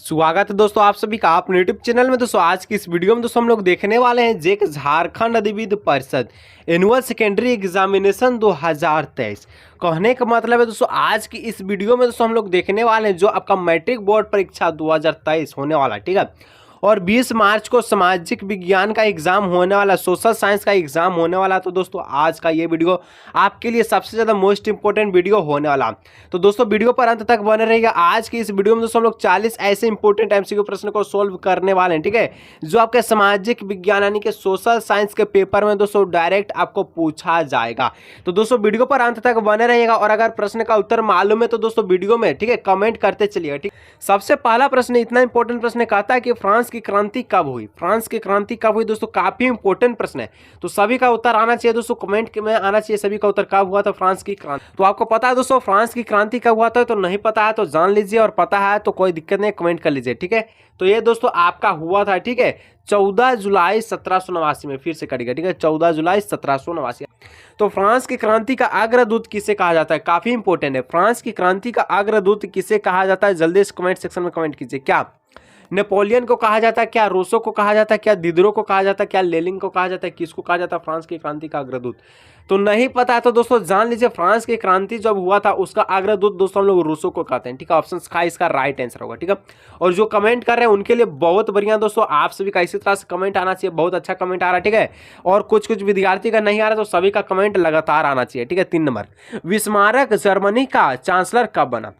स्वागत है दोस्तों आप सभी का अपने यूट्यूब चैनल में। दोस्तों आज की इस वीडियो में दोस्तों हम लोग देखने वाले हैं जेक झारखंड अधिविद्य परिषद एनुअल सेकेंडरी एग्जामिनेशन 2023। कहने का मतलब है दोस्तों आज की इस वीडियो में दोस्तों हम लोग देखने वाले हैं जो आपका मैट्रिक बोर्ड परीक्षा 2023 होने वाला है, ठीक है। और 20 मार्च को सामाजिक विज्ञान का एग्जाम होने वाला, सोशल साइंस का एग्जाम होने वाला। तो दोस्तों आज का ये वीडियो आपके लिए सबसे ज़्यादा मोस्ट इंपॉर्टेंट वीडियो होने वाला। तो दोस्तों वीडियो पर अंत तक बने रहिएगा। आज की इस वीडियो में दोस्तों हम लोग 40 ऐसे इंपॉर्टेंट एमसीक्यू प्रश्न को सोल्व करने वाले हैं, ठीक है, जो आपके सामाजिक विज्ञान यानी कि सोशल साइंस के पेपर में दोस्तों डायरेक्ट आपको पूछा जाएगा। तो दोस्तों वीडियो पर अंत तक बने रहिएगा और अगर प्रश्न का उत्तर मालूम है तो दोस्तों वीडियो में, ठीक है, कमेंट करते चलिएगा, ठीक। सबसे पहला प्रश्न, इतना इंपॉर्टेंट प्रश्न कहता है कि फ्रांस की क्रांति कब हुई। फ्रांस की क्रांति कब हुई दोस्तों, काफी इंपॉर्टेंट प्रश्न है। तो सभी का उत्तर आना चाहिए दोस्तों, कमेंट में आना चाहिए सभी का उत्तर कब हुआ था फ्रांस की क्रांति। तो आपको पता है दोस्तों फ्रांस की क्रांति कब हुआ था, तो नहीं पता है तो जान लीजिए, और पता है तो कोई दिक्कत नहीं, कमेंट कर लीजिए, ठीक है। तो ये दोस्तों आपका हुआ था, ठीक है, 14 जुलाई 1789 में। फिर से करिएगा, ठीक है, 14 जुलाई 1789। तो फ्रांस की क्रांति का अग्रदूत किसे कहा जाता है, काफी इंपॉर्टेंट है। फ्रांस की क्रांति का अग्रदूत किसे कहा जाता है, जल्दी से कमेंट सेक्शन में कमेंट कीजिए। क्या नेपोलियन को कहा जाता है, क्या रूसो को कहा जाता है, क्या दिदरो को कहा जाता है, क्या लेनिन को कहा जाता है, किसको कहा जाता है फ्रांस की क्रांति का अग्रदूत। तो नहीं पता है तो दोस्तों जान लीजिए, फ्रांस की क्रांति जब हुआ था उसका अग्रदूत दोस्तों हम लोग रूसो को कहते हैं, ठीक है। ऑप्शन का इसका राइट आंसर होगा, ठीक है। और जो कमेंट कर रहे हैं उनके लिए बहुत बढ़िया दोस्तों, आप सभी का इसी तरह से कमेंट आना चाहिए, बहुत अच्छा कमेंट आ रहा है, ठीक है। और कुछ विद्यार्थी का नहीं आ रहा तो सभी का कमेंट लगातार आना चाहिए, ठीक है। 3 नंबर, विस्मारक जर्मनी का चांसलर कब बना।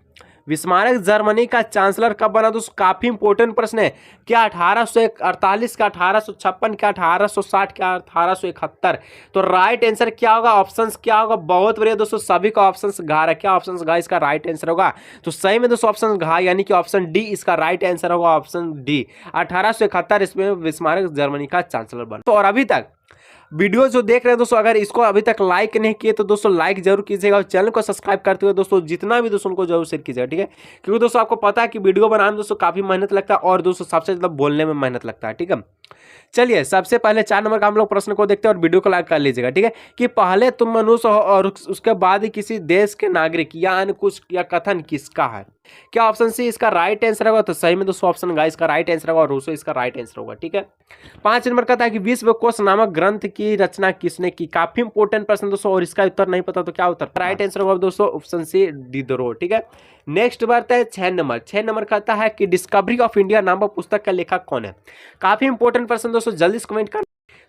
विस्मारक जर्मनी का चांसलर कब बना दोस्तों, काफी इंपॉर्टेंट प्रश्न है। क्या 1848 का, 1856 क्या, 1860 क्या, 1871। तो राइट आंसर क्या होगा, ऑप्शंस क्या होगा, बहुत बढ़िया दोस्तों, सभी का ऑप्शंस घा रहा है। क्या ऑप्शंस घा इसका राइट आंसर होगा, तो सही में दोस्तों ऑप्शन घा यानी कि ऑप्शन डी इसका राइट आंसर होगा, ऑप्शन डी 1871 इसमें विस्मारक जर्मनी का चांसलर बना। तो और अभी तक वीडियो जो देख रहे हैं दोस्तों, अगर इसको अभी तक लाइक नहीं किए तो दोस्तों लाइक जरूर कीजिएगा और चैनल को सब्सक्राइब करते हुए दोस्तों जितना भी दोस्तों उनको जरूर शेयर कीजिएगा, ठीक है। क्योंकि दोस्तों आपको पता है कि वीडियो बनाने में दोस्तों काफी मेहनत लगता है और दोस्तों सबसे ज्यादा बोलने में मेहनत लगता है, ठीक है। चलिए सबसे पहले 4 नंबर का हम लोग प्रश्न को देखते हैं और वीडियो को लाइक कर लीजिएगा, ठीक है। कि पहले तुम मनुष्य हो और उसके बाद ही किसी देश के नागरिक, या अन्य कुछ या कथन किसका है। क्या ऑप्शन सी इसका राइट आंसर होगा, तो सही में दोस्तों ऑप्शन गा इसका राइट आंसर होगा और रूसो इसका राइट आंसर होगा, ठीक है। 5 नंबर कहता है कि विश्वकोश नामक ग्रंथ की रचना किसने की। काफी इंपॉर्टेंट प्रश्न दोस्तों, और इसका उत्तर नहीं पता तो क्या उत्तर, राइट आंसर होगा दोस्तों ऑप्शन सी डिदरो, ठीक है। नेक्स्ट बढ़ते हैं 6 नंबर। 6 नंबर कहता है कि डिस्कवरी ऑफ इंडिया नामक पुस्तक का लेखक कौन है। काफी इंपॉर्टेंट प्रश्न दोस्तों, जल्दी से कमेंट कर।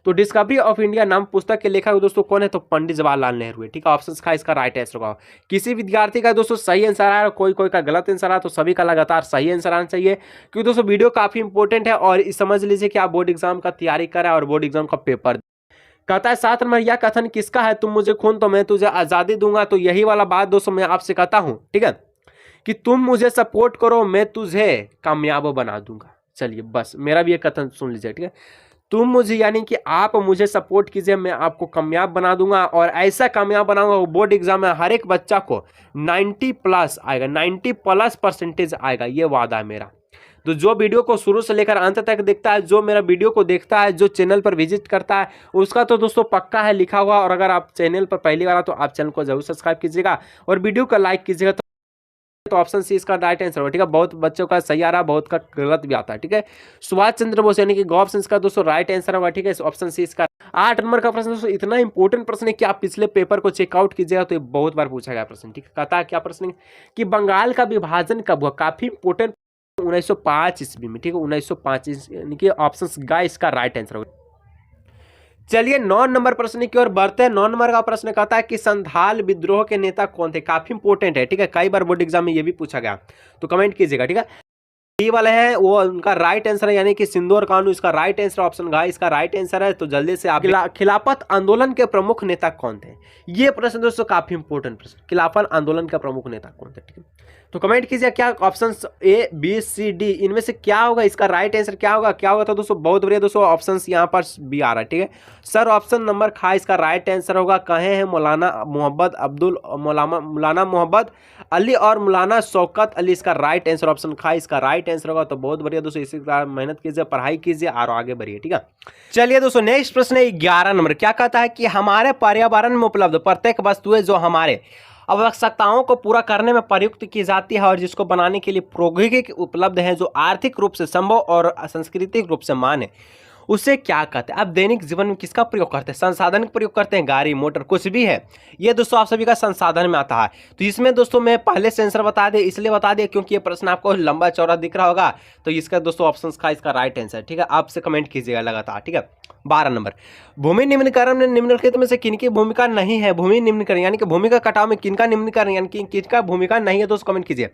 तो डिस्कवरी ऑफ इंडिया नाम पुस्तक के लेखक दोस्तों कौन है, तो पंडित जवाहरलाल नेहरू है, ठीक है। ऑप्शन का इसका राइट आंसर होगा। किसी विद्यार्थी का दोस्तों सही आंसर आया और कोई का गलत आंसर आया तो सभी का लगातार सही आंसर आना चाहिए, क्योंकि दोस्तों वीडियो काफी इंपॉर्टेंट है। और समझ लीजिए कि आप बोर्ड एग्जाम का तैयारी कर रहे हैं और बोर्ड एग्जाम का पेपर। कहता है 7 नंबर, यह कथन किसका है, तुम मुझे खून तो मैं तुझे आजादी दूंगा। तो यही वाला बात दोस्तों मैं आपसे कहता हूं, ठीक है, कि तुम मुझे सपोर्ट करो मैं तुझे कामयाब बना दूंगा। चलिए बस मेरा भी एक कथन सुन लीजिए, ठीक है। तुम मुझे यानी कि आप मुझे सपोर्ट कीजिए, मैं आपको कामयाब बना दूंगा, और ऐसा कामयाब बनाऊंगा वो बोर्ड एग्जाम में हर एक बच्चा को 90 प्लस आएगा, 90 प्लस परसेंटेज आएगा, ये वादा है मेरा। तो जो वीडियो को शुरू से लेकर अंत तक देखता है, जो मेरा वीडियो को देखता है, जो चैनल पर विजिट करता है, उसका तो दोस्तों पक्का है लिखा हुआ। और अगर आप चैनल पर पहली बार तो आप चैनल को जरूर सब्सक्राइब कीजिएगा और वीडियो को लाइक कीजिएगा। तो ऑप्शन सी इसका राइट आंसर होगा, ठीक है। बहुत बच्चों का सही आ रहा है, बहुत का गलत भी आता है, ठीक है। सुभाष चंद्र बोस यानी कि गो ऑप्शन का दोस्तों राइट आंसर होगा, ठीक है। ऑप्शन सी इसका। 8 नंबर का प्रश्न दोस्तों इतना इंपॉर्टेंट प्रश्न है कि आप पिछले पेपर को चेकआउट कीजिएगा तो ये बहुत बार पूछा गया प्रश्न, ठीक है। कहता है क्या प्रश्न कि बंगाल का विभाजन कब हुआ। काफी इंपॉर्टेंट, 1905 ईस्वी में, ठीक है, 1905 यानी कि ऑप्शन गा इसका राइट आंसर होगा। चलिए 9 नंबर प्रश्न की ओर बढ़ते हैं। 9 नंबर का प्रश्न कहता है कि संथाल विद्रोह के नेता कौन थे। काफी इंपॉर्टेंट है, ठीक है, कई बार बोर्ड एग्जाम में ये भी पूछा गया, तो कमेंट कीजिएगा, ठीक है। ये वाले हैं वो उनका राइट आंसर है, यानी कि सिंधु और कानू इसका राइट आंसर, ऑप्शन घा इसका राइट आंसर है। तो जल्दी से आप खिलाफत आंदोलन के प्रमुख नेता कौन थे। ये प्रश्न दोस्तों काफी इंपॉर्टेंट प्रश्न, खिलाफत आंदोलन का प्रमुख नेता कौन थे, ठीक है। तो कमेंट कीजिए क्या option A B C D इनमें से क्या होगा, इसका राइट आंसर क्या होगा, क्या होगा। तो दोस्तों बहुत बढ़िया दोस्तों, ऑप्शन यहाँ पर भी आ रहा है, ठीक है। सर ऑप्शन नंबर खा इसका राइट आंसर होगा। कहे हैं मौलाना मोहम्मद अब्दुल, मौलाना मोहम्मद अली और मौलाना शौकत अली, इसका राइट आंसर ऑप्शन खा इसका राइट आंसर होगा। तो बहुत बढ़िया दोस्तों, इसी तरह मेहनत कीजिए, पढ़ाई कीजिए और आगे बढ़िए, ठीक है। चलिए दोस्तों नेक्स्ट प्रश्न है 11 नंबर। क्या कहता है कि हमारे पर्यावरण में उपलब्ध प्रत्येक वस्तुएं जो हमारे आवश्यकताओं को पूरा करने में प्रयुक्त की जाती है और जिसको बनाने के लिए प्रौद्योगिकी उपलब्ध है जो आर्थिक रूप से संभव और सांस्कृतिक रूप से मान्य है, उसे क्या कहते हैं। अब दैनिक जीवन में किसका प्रयोग करते हैं, संसाधन का प्रयोग करते हैं, गाड़ी मोटर कुछ भी है, ये दोस्तों आप सभी का संसाधन में आता है। तो इसमें दोस्तों मैं पहले से आंसर बता दे, इसलिए बता दिया क्योंकि ये प्रश्न आपको लंबा चौड़ा दिख रहा होगा। तो इसका दोस्तों ऑप्शन का इसका राइट आंसर, ठीक है, आपसे कमेंट कीजिएगा लगातार, ठीक है। 12 नंबर, भूमि निम्नीकरण में निम्नलिखित में से किनकी भूमिका नहीं है। भूमि निम्नीकरण यानी कि भूमि का कटाव में किनका निम्नीकरण यानी कि किसका भूमिका नहीं है, दोस्तों कमेंट कीजिए।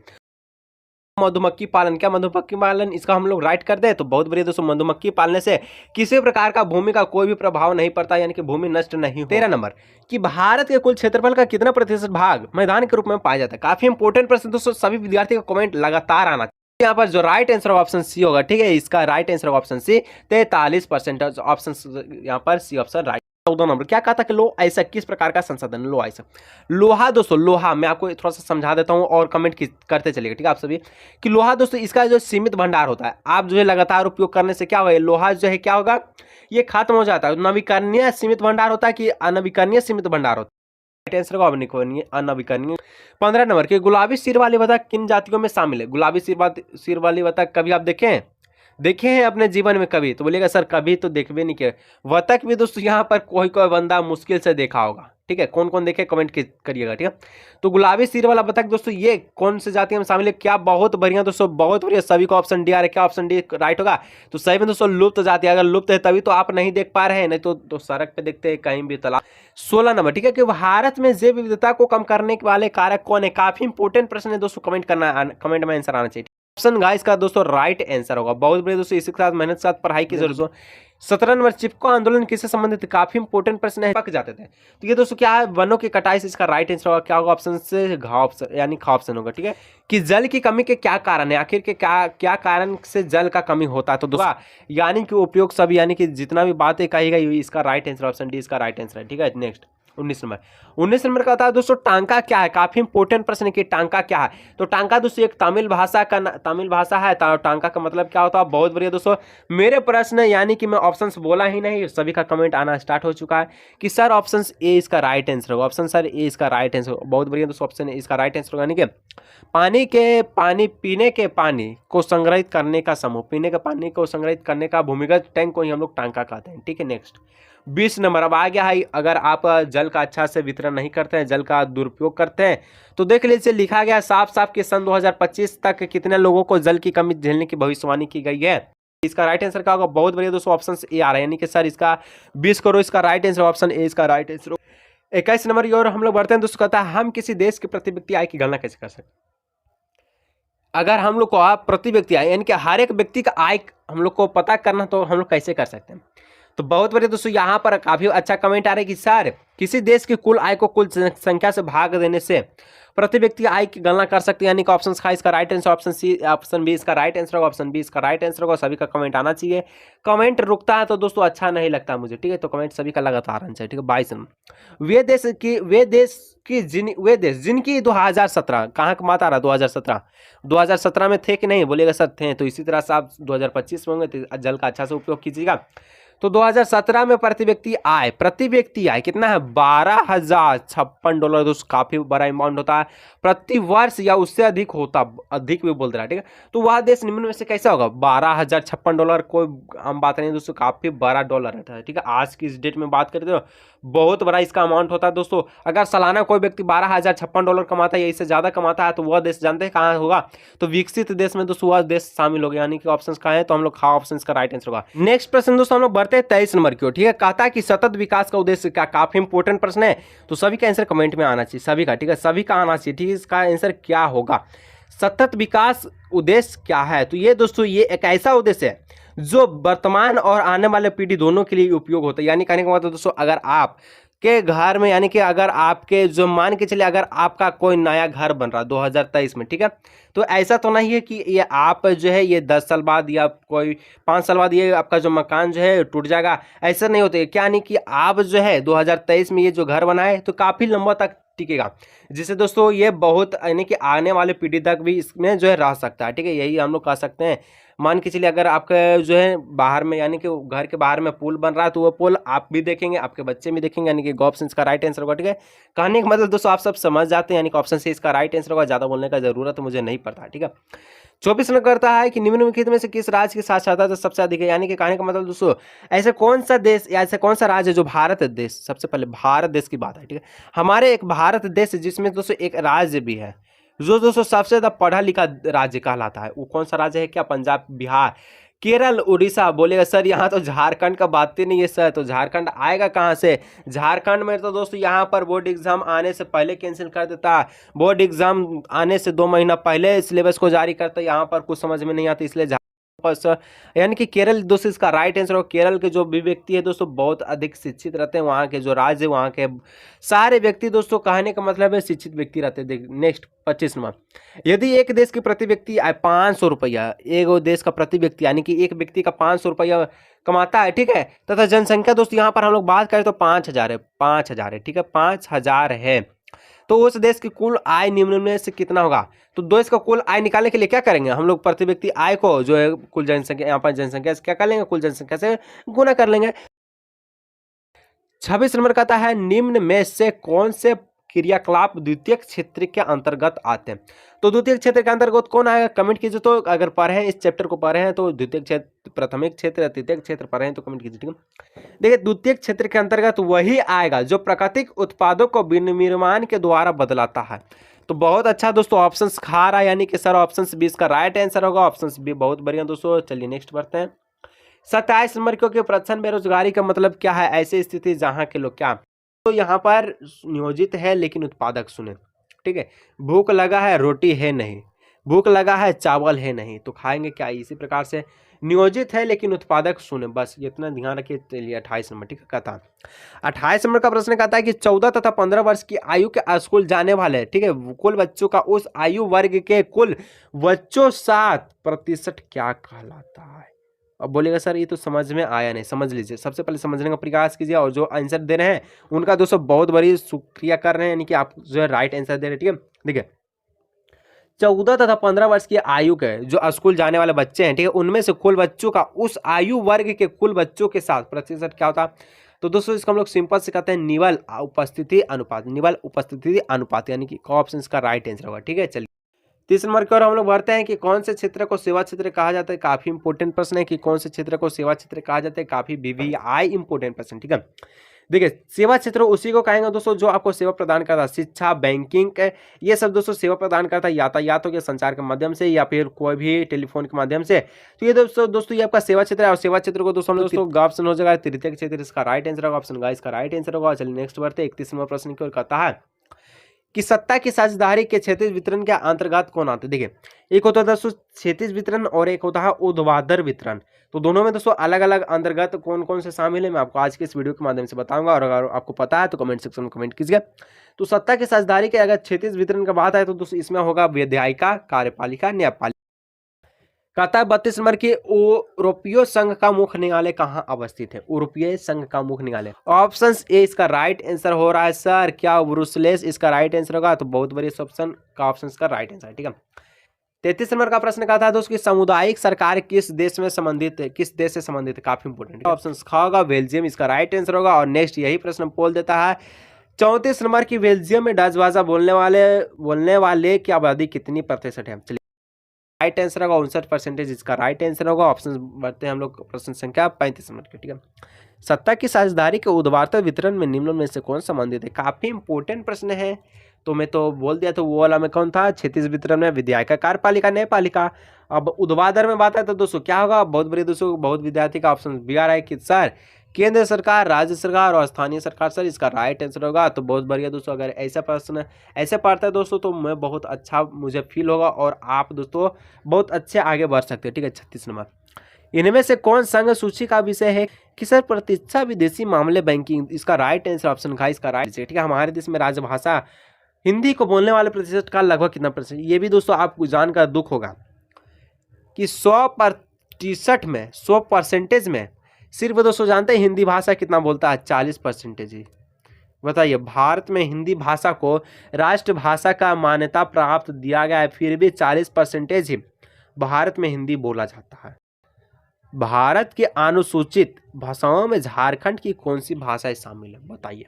मधुमक्खी पालन, क्या मधुमक्खी पालन इसका हम लोग राइट कर दे तो बहुत बढ़िया दोस्तों। मधुमक्खी पालने से किसी प्रकार का भूमि का कोई भी प्रभाव नहीं पड़ता यानी कि भूमि नष्ट नहीं हो। 13 नंबर, कि भारत के कुल क्षेत्रफल का कितना प्रतिशत भाग मैदान के रूप में पाया जाता है। काफी इंपोर्टेंट प्रश्न दोस्तों, सभी विद्यार्थियों का कमेंट लगातार आना। यहाँ पर जो राइट आंसर ऑप्शन सी होगा, ठीक है, इसका right answer option C 43% option यहाँ पर सी ऑप्शन राइट। 14 नंबर, क्या कहा था कि लो ऐसा किस प्रकार का संसाधन, लो ऐसा लोहा। दोस्तों लोहा मैं आपको थोड़ा सा समझा देता हूं और कमेंट करते चलिएगा, ठीक है आप सभी, कि लोहा दोस्तों इसका जो सीमित भंडार होता है, आप जो है लगातार उपयोग करने से क्या होगा, लोहा जो है क्या होगा, ये खत्म हो जाता है। नवीकरणीय सीमित भंडार होता है कि अनवीकरणीय सीमित भंडार होता है, राइट आंसर होगा अनवीकरणीय। 15 नंबर, के गुलाबी सिर वाली बतख किन जातियों में शामिल है। गुलाबी सिर वाली बतख कभी आप देखे हैं अपने जीवन में कभी, तो बोलिएगा सर कभी तो देखबे नहीं किया। बतख भी दोस्तों यहाँ पर कोई कोई बंदा मुश्किल से देखा होगा, ठीक है, कौन कौन देखे कमेंट करिएगा, ठीक है। तो गुलाबी सिर वाला बतख दोस्तों ये कौन से जाति में शामिल है, क्या बहुत बढ़िया दोस्तों, बहुत बढ़िया, सभी को ऑप्शन डी आ रहा है, क्या ऑप्शन डी राइट होगा। तो सही में दोस्तों लुप्त जाति, अगर लुप्त है तभी तो आप नहीं देख पा रहे हैं, नहीं तो सड़क पे देखते हैं कहीं भी तालाब। 16 नंबर, ठीक है, कि भारत में जैव विविधता को कम करने वाले कारक कौन है। काफी इंपोर्टेंट प्रश्न है दोस्तों, कमेंट में आंसर आना चाहिए। ऑप्शन गाइस का दोस्तों राइट आंसर होगा। बहुत बड़े दोस्तों, इसी के साथ मेहनत के साथ पढ़ाई की जरूरत हो। 17 नंबर, चिपको आंदोलन किससे संबंधित है। काफी इंपोर्टेंट प्रश्न है, पक जाते थे। तो ये दोस्तों क्या है, वनों की कटाई से इसका राइट आंसर होगा, क्या होगा ऑप्शन से घ ऑप्शन यानी ख ऑप्शन होगा, ठीक है। कि जल की कमी के क्या कारण है, आखिर के क्या कारण से जल का कमी होता है। तो दोस्तों यानी कि उपयोग सब यानी कि जितना भी बातें कही गई इसका राइट आंसर ऑप्शन डी इसका राइट आंसर है, ठीक है। नेक्स्ट 19 नंबर का था दोस्तों टांका क्या है। काफी इंपोर्टेंट प्रश्न है कि टांका क्या है। तो टांका दोस्तों एक तमिल भाषा है। टांका का मतलब क्या होता है, बहुत बढ़िया दोस्तों। मेरे प्रश्न यानी कि मैं ऑप्शंस बोला ही नहीं, सभी का कमेंट आना स्टार्ट हो चुका है कि सर ऑप्शन ए इसका राइट आंसर होगा। ऑप्शन सर ए इसका राइट आंसर होगा, बहुत बढ़िया दोस्तों, ऑप्शन ए इसका राइट आंसर होगा। यानी कि पीने के पानी को संग्रहित करने का समूह, पीने के पानी को संग्रहित करने का भूमिगत टैंक को ही हम लोग टांका कहते हैं, ठीक है। नेक्स्ट 20 नंबर, अब आ गया है, अगर आप जल का अच्छा से वितरण नहीं करते हैं, जल का दुरुपयोग करते हैं, तो देख लीजिए लिखा गया साफ साफ कि सन 2025 तक कितने लोगों को जल की कमी झेलने की भविष्यवाणी की गई है। इसका राइट आंसर क्या होगा, बहुत बढ़िया दोस्तों, ऑप्शन ए आ रहा है, यानी कि सर इसका 20 करोड़ इसका राइट आंसर, ऑप्शन ए इसका राइट आंसर। 21 नंबर की ओर हम लोग बढ़ते हैं दोस्तों, कहता है हम किसी देश के प्रति व्यक्ति आय की गणना कैसे कर सकते हैं। अगर हम लोग को प्रति व्यक्ति आय यानी कि हर एक व्यक्ति का आय हम लोग को पता करना, तो हम लोग कैसे कर सकते हैं। तो बहुत बढ़िया दोस्तों, यहाँ पर काफी अच्छा कमेंट आ रहा है कि सर किसी देश की कुल आय को कुल संख्या से भाग देने से प्रति व्यक्ति आय की गणना कर सकते हैं, यानी कि ऑप्शन का इसका right answer option C, option B इसका राइट आंसर होगा, ऑप्शन बी इसका राइट आंसर होगा। सभी का कमेंट आना चाहिए, कमेंट रुकता है तो दोस्तों अच्छा नहीं लगता मुझे, ठीक है। तो कमेंट सभी का लगातार आना चाहिए, ठीक है। 22 वे देश जिनकी 2017 कहाँ का माता रहा, 2017 में थे कि नहीं, बोलिएगा सर थे। तो इसी तरह से आप 2025 में होंगे तो जल का अच्छा से उपयोग कीजिएगा। तो 2017 में प्रति व्यक्ति आय कितना है, $12,056 दोस्तों, काफी बड़ा अमाउंट होता है प्रति वर्ष, या उससे अधिक भी बोल रहा है, ठीक है। तो वह देश निम्न में से कैसा होगा, $12,056 कोई आम बात नहीं दोस्तों, काफी बड़ा डॉलर रहता है, ठीक है। आज की इस डेट में बात करते हो बहुत बड़ा इसका अमाउंट होता है दोस्तों। अगर सालाना कोई व्यक्ति $12,056 कमाता है या इससे ज्यादा कमाता है, तो वह देश जानते हैं कहाँ होगा, तो विकसित देश में दोस्तों वह देश शामिल हो गया, यानी कि ऑप्शन कहाँ है, तो हम लोग हाँ ऑप्शन का राइट आंसर होगा। नेक्स्ट प्रश्न दोस्तों हम लोग बढ़ते हैं 23 नंबर की ओर, ठीक है। कहता है कि सतत विकास का उद्देश्य क्या, काफी इंपोर्टेंट प्रश्न है, तो सभी का आंसर कमेंट में आना चाहिए, सभी का, ठीक है, सभी का आना चाहिए, ठीक है। इसका आंसर क्या होगा, सतत विकास उद्देश्य क्या है। तो ये दोस्तों ये एक ऐसा उद्देश्य है जो वर्तमान और आने वाले पीढ़ी दोनों के लिए उपयोग होता है। यानी कहने का मतलब दोस्तों, अगर आप के घर में यानी कि अगर आपके जो मान के चले, अगर आपका कोई नया घर बन रहा है 2023 में, ठीक है, तो ऐसा तो नहीं है कि ये आप जो है ये 10 साल बाद या कोई 5 साल बाद ये आपका जो मकान जो है टूट जाएगा, ऐसा नहीं होता है। क्या नहीं कि आप जो है 2023 में ये जो घर बनाए तो काफ़ी लंबा तक टिकेगा, जिससे दोस्तों ये बहुत यानी कि आने वाले पीढ़ी तक भी इसमें जो है रह सकता है। ठीक है, यही हम लोग कह सकते हैं। मान के चलिए अगर आपका जो है बाहर में यानी कि घर के बाहर में पुल बन रहा है तो वो पुल आप भी देखेंगे, आपके बच्चे भी देखेंगे, यानी कि ऑप्शन इसका राइट आंसर होगा। ठीक है, कहने का मतलब दोस्तों आप सब समझ जाते हैं, यानी कि ऑप्शन से इसका राइट आंसर होगा। ज़्यादा बोलने का जरूरत मुझे नहीं पड़ता। ठीक है, 24 नंबर करता है कि निम्नलिखित में से किस राज्य की साक्षरता दर सबसे अधिक है, यानी कि कहने का मतलब दोस्तों ऐसे कौन सा देश या ऐसा कौन सा राज्य है जो भारत देश, सबसे पहले भारत देश की बात है। ठीक है, हमारे एक भारत देश है जिसमें दोस्तों एक राज्य भी है जो दोस्तों सबसे ज्यादा पढ़ा लिखा राज्य कहलाता है। वो कौन सा राज्य है? क्या पंजाब, बिहार, केरल, उड़ीसा? बोलेगा सर यहाँ तो झारखंड का बात ही नहीं है सर, तो झारखंड आएगा कहाँ से? झारखंड में तो दोस्तों यहाँ पर बोर्ड एग्जाम आने से पहले कैंसिल कर देता है, बोर्ड एग्जाम आने से 2 महीना पहले सिलेबस को जारी करता है। यहाँ पर कुछ समझ में नहीं आता, इसलिए यानी कि केरल दोस्तों इसका राइट आंसर हो। केरल के जो भी व्यक्ति है दोस्तों बहुत अधिक शिक्षित रहते हैं, वहाँ के जो राज्य है वहाँ के सारे व्यक्ति दोस्तों कहने का मतलब है शिक्षित व्यक्ति रहते हैं। नेक्स्ट 25 नंबर, यदि एक देश की प्रति व्यक्ति 500 रुपया, एक देश का प्रति व्यक्ति यानी कि एक व्यक्ति का 500 रुपया कमाता है, ठीक है, तथा जनसंख्या दोस्तों यहाँ पर हम लोग बात करें तो 5000 है, 5000 है। ठीक है, 5000 है, तो उस देश की कुल आय निम्न में से कितना होगा? तो देश का कुल आय निकालने के लिए क्या करेंगे हम लोग? प्रति व्यक्ति आय को जो है कुल जनसंख्या, यहाँ पर जनसंख्या से क्या कर लेंगे? कुल जनसंख्या से गुना कर लेंगे। 26 नंबर कहता है निम्न में से कौन से क्रियाकलाप द्वितीय क्षेत्र के अंतर्गत आते हैं? तो द्वितीय क्षेत्र के अंतर्गत कौन आएगा? कमेंट कीजिए। तो अगर पढ़े हैं इस चैप्टर को पढ़े हैं तो द्वितीय क्षेत्र, प्राथमिक क्षेत्र या तृतीय क्षेत्र पढ़े हैं तो कमेंट कीजिए। ठीक है, देखिए द्वितीय क्षेत्र के अंतर्गत वही आएगा जो प्राकृतिक उत्पादों को विनिर्माण के द्वारा बदलाता है। तो बहुत अच्छा दोस्तों ऑप्शन खा रहा है, यानी कि सर ऑप्शन बी इसका राइट आंसर होगा। ऑप्शन बी बहुत बढ़िया दोस्तों। चलिए नेक्स्ट बढ़ते हैं। 27 नंबर, क्योंकि प्रच्छन्न बेरोजगारी का मतलब क्या है? ऐसी स्थिति जहां के लोग क्या तो यहाँ पर नियोजित है लेकिन उत्पादक, सुने ठीक है, भूख लगा है रोटी है नहीं, भूख लगा है चावल है नहीं, तो खाएंगे क्या? इसी प्रकार से नियोजित है लेकिन उत्पादक, सुने, बस इतना ध्यान रखिए। चलिए 28 नंबर, ठीक है, कहता 28 नंबर का प्रश्न कहता है कि 14 तथा 15 वर्ष की आयु के स्कूल जाने वाले, ठीक है, कुल बच्चों का उस आयु वर्ग के कुल बच्चों 7% क्या कहलाता है? अब बोलेगा सर ये तो समझ में आया नहीं, समझ लीजिए। सबसे पहले समझने का प्रयास कीजिए और जो आंसर दे रहे हैं उनका दोस्तों बहुत बड़ी शुक्रिया कर रहे हैं, यानी कि आप जो है राइट आंसर दे रहे हैं। ठीक है, देखिए 14 तथा 15 वर्ष की आयु के जो स्कूल जाने वाले बच्चे हैं, ठीक है, उनमें से कुल बच्चों का उस आयु वर्ग के कुल बच्चों के साथ प्रतिशत क्या होता है? तो दोस्तों इसको हम लोग सिंपल से कहते हैं निवल उपस्थिति अनुपात, निवल उपस्थिति अनुपात, यानी कि ऑप्शन का राइट आंसर होगा। ठीक है, चलिए 30 नंबर की ओर हम लोग बढ़ते हैं कि कौन से क्षेत्र को सेवा क्षेत्र कहा जाता है? काफी इंपोर्टेंट प्रश्न है कि कौन से क्षेत्र को सेवा क्षेत्र कहा जाता है, काफी वीवीआई इंपोर्टेंट प्रश्न। ठीक है, देखिए सेवा क्षेत्र उसी को कहेंगे दोस्तों जो आपको सेवा प्रदान करता है, शिक्षा, बैंकिंग, ये सब दोस्तों सेवा प्रदान करता है, यातायात हो गया संचार के माध्यम से या फिर कोई भी टेलीफोन के माध्यम से। तो ये दोस्तों ये आपका सेवा क्षेत्र है, और सेवा क्षेत्र को दोस्तों हम दोस्तों ऑप्शन हो जाएगा तृतीय क्षेत्र, इसका राइट आंसर होगा। ऑप्शन इसका राइट आंसर होगा। चलिए नेक्स्ट बढ़ते 31 नंबर प्रश्न की ओर, कहता है कि सत्ता की साझेदारी के क्षैतिज वितरण के अंतर्गत कौन आते हैं? देखिए एक होता है दोस्तों क्षैतिज वितरण और एक होता है ऊर्ध्वाधर वितरण। तो दोनों में दोस्तों अलग अलग अंतर्गत कौन कौन से शामिल है मैं आपको आज के इस वीडियो के माध्यम से बताऊंगा, और अगर आपको पता है तो कमेंट सेक्शन में कमेंट कीजिएगा। तो सत्ता की साझेदारी के अगर क्षैतिज वितरण की बात है तो दोस्तों इसमें होगा विधायिका, कार्यपालिका, न्यायपालिका। कहता है 32 नंबर की यूरोपीय संघ का मुख्य न्यायालय कहाँ अवस्थित है? यूरोपीय संघ का मुख्य न्यायालय, ऑप्शन ए इसका राइट आंसर हो रहा है सर, क्या ब्रुसेल्स इसका राइट आंसर होगा? तो बहुत बड़ी ऑप्शन का ऑप्शन का राइट आंसर है। ठीक है, 33 नंबर का प्रश्न कहता है दोस्तों की सामुदायिक सरकार किस देश में संबंधित है, किस देश से संबंधित है? काफी इंपोर्टेंट ऑप्शन खा होगा बेल्जियम, इसका राइट आंसर होगा। और नेक्स्ट यही प्रश्न पोल देता है 34 नंबर की बेल्जियम में डच भाषा बोलने वाले की आबादी कितनी प्रतिशत है? चलिए राइट आंसर होगा 59%, इसका राइट आंसर होगा। ऑप्शन बढ़ते हैं हम लोग प्रश्न संख्या 35 नंबर की। ठीक है, सत्ता की साझेदारी के ऊर्ध्वाधर वितरण में निम्न में से कौन संबंधित है? काफी इंपोर्टेंट प्रश्न है, तो मैं तो बोल दिया। तो वो वाला में कौन था? क्षैतिज वितरण में विधायिका, कार्यपालिका, न्यायपालिका। अब ऊर्ध्वाधर में बात है तो दोस्तों क्या होगा? बहुत बड़ी दोस्तों बहुत विद्यार्थी का ऑप्शन बी आ रहा है कि सर केंद्र सरकार, राज्य सरकार और स्थानीय सरकार, सर इसका राइट आंसर होगा। तो बहुत बढ़िया दोस्तों, अगर ऐसा प्रश्न ऐसे पढ़ता है दोस्तों तो मैं बहुत अच्छा मुझे फील होगा और आप दोस्तों बहुत अच्छे आगे बढ़ सकते हैं। ठीक है, 36 नंबर, इनमें से कौन संघ सूची का विषय है कि सर प्रतीक्षा विदेशी मामले बैंकिंग, इसका राइट आंसर ऑप्शन का इसका राइट। ठीक है, हमारे देश में राजभाषा हिंदी को बोलने वाले प्रतिशत का लगभग कितना प्रतिशत? ये भी दोस्तों आपको जानकर दुख होगा कि 100% में 100% में सिर्फ दोस्तों जानते हैं हिंदी भाषा कितना बोलता है? 40% ही। बताइए, भारत में हिंदी भाषा को राष्ट्रभाषा का मान्यता प्राप्त दिया गया है, फिर भी 40% ही भारत में हिंदी बोला जाता है। भारत के अनुसूचित भाषाओं में झारखंड की कौन सी भाषाएं शामिल है? बताइए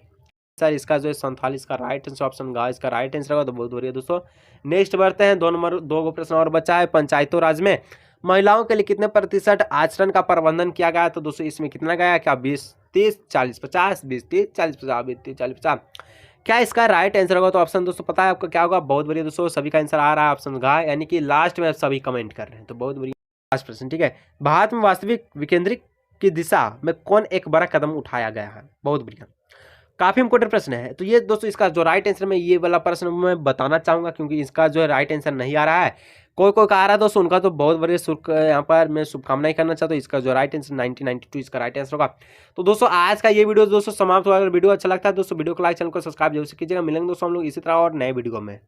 सर। इसका जो है संथाली इसका राइट आंसर ऑप्शन गा इसका राइट आंसर होगा, तो बहुत बढ़िया दोस्तों। नेक्स्ट बढ़ते हैं, 2 प्रश्न और बचा है। पंचायतों राज में महिलाओं के लिए कितने प्रतिशत आचरण का प्रबंधन किया गया? तो दोस्तों इसमें कितना गया? क्या 20, 30, 40, 50, 20, 30, 40, 50, 20, 30, 40, 50। क्या इसका राइट आंसर होगा? तो ऑप्शन दोस्तों पता है आपको क्या होगा? बहुत बढ़िया दोस्तों, सभी का आंसर आ रहा है ऑप्शन घा, यानी कि लास्ट में सभी कमेंट कर रहे हैं, तो बहुत बढ़िया। लास्ट प्रश्न, ठीक है। भारत में वास्तविक विकेंद्रीकरण की दिशा में कौन एक बड़ा कदम उठाया गया है? बहुत बढ़िया, काफी इंपोर्टेंट प्रश्न है। तो ये दोस्तों इसका जो राइट आंसर में ये वाला प्रश्न मैं बताना चाहूंगा, क्योंकि इसका जो है राइट आंसर नहीं आ रहा है। कोई कोई का आ रहा है दोस्तों, उनका तो बहुत बढ़िया यहाँ पर मैं शुभकामनाएं करना चाहता हूँ। इसका जो राइट आंसर 1992 इसका राइट आंसर होगा। तो दोस्तों आज का ये वीडियो दोस्तों समाप्त हुआ। अगर वीडियो अच्छा लगता है दोस्तों वीडियो को लाइक, चैनल को सब्सक्राइब जरूर से कीजिएगा। मिलेंगे दोस्तों हम लोग इसी तरह और नए वीडियो में।